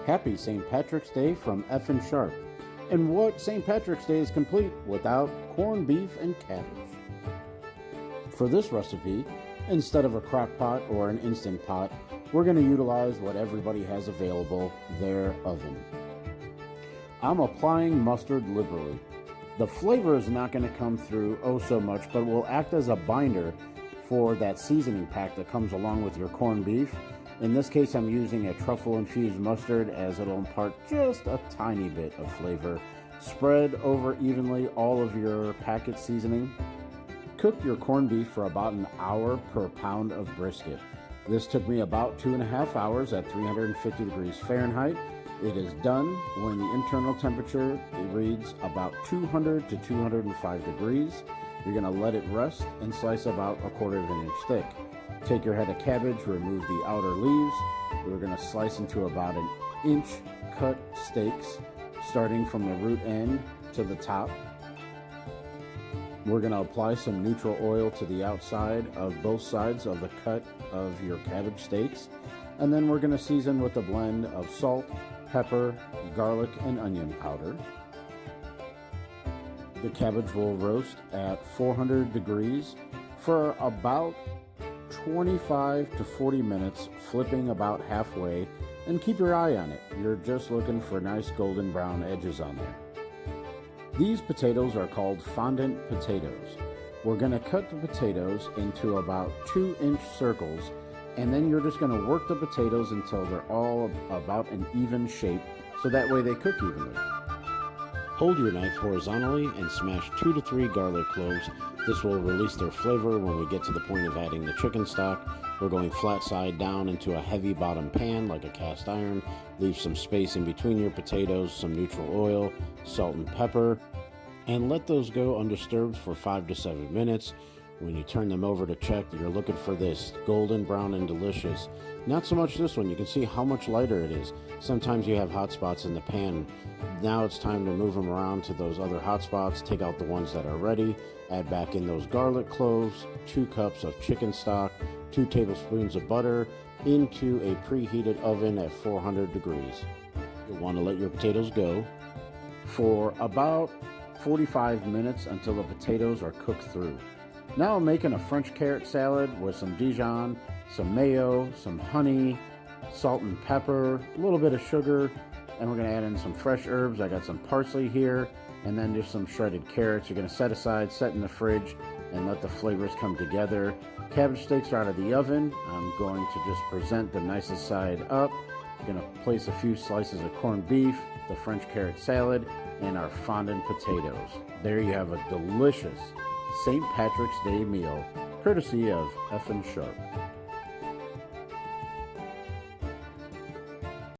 Happy St. Patrick's Day from F and Sharp. And what St. Patrick's Day is complete without corned beef and cabbage? For this recipe, instead of a crock pot or an instant pot, we're going to utilize what everybody has available, their oven. I'm applying mustard liberally. The flavor is not going to come through oh so much, but will act as a binder for that seasoning pack that comes along with your corned beef. In this case, I'm using a truffle-infused mustard as it'll impart just a tiny bit of flavor. Spread over evenly all of your packet seasoning. Cook your corned beef for about an hour per pound of brisket. This took me about 2.5 hours at 350 degrees Fahrenheit. It is done when the internal temperature reads about 200 to 205 degrees. You're going to let it rest and slice about 1/4 inch thick. Take your head of cabbage, remove the outer leaves. We're going to slice into about 1 inch cut steaks, starting from the root end to the top. We're going to apply some neutral oil to the outside of both sides of the cut of your cabbage steaks. And then we're going to season with a blend of salt, pepper, garlic, and onion powder. The cabbage will roast at 400 degrees for about 25 to 40 minutes, flipping about halfway, and keep your eye on it. You're just looking for nice golden brown edges on there. These potatoes are called fondant potatoes. We're going to cut the potatoes into about 2-inch circles, and then you're just going to work the potatoes until they're all about an even shape, so that way they cook evenly. Hold your knife horizontally and smash 2 to 3 garlic cloves. This will release their flavor when we get to the point of adding the chicken stock. We're going flat side down into a heavy bottom pan like a cast iron. Leave some space in between your potatoes, some neutral oil, salt and pepper, and let those go undisturbed for 5 to 7 minutes. When you turn them over to check, you're looking for this golden brown and delicious. Not so much this one. You can see how much lighter it is. Sometimes you have hot spots in the pan. Now it's time to move them around to those other hot spots. Take out the ones that are ready. Add back in those garlic cloves, 2 cups of chicken stock, 2 tablespoons of butter into a preheated oven at 400 degrees. You'll want to let your potatoes go for about 45 minutes until the potatoes are cooked through. Now I'm making a French carrot salad with some Dijon, some mayo, some honey, salt and pepper, a little bit of sugar, and we're going to add in some fresh herbs. I got some parsley here, and then just some shredded carrots. You're going to set aside, set in the fridge, and let the flavors come together. Cabbage steaks are out of the oven. I'm going to just present the nicest side up. I'm going to place a few slices of corned beef, the French carrot salad, and our fondant potatoes. There you have a delicious St. Patrick's Day meal, courtesy of F and Sharp.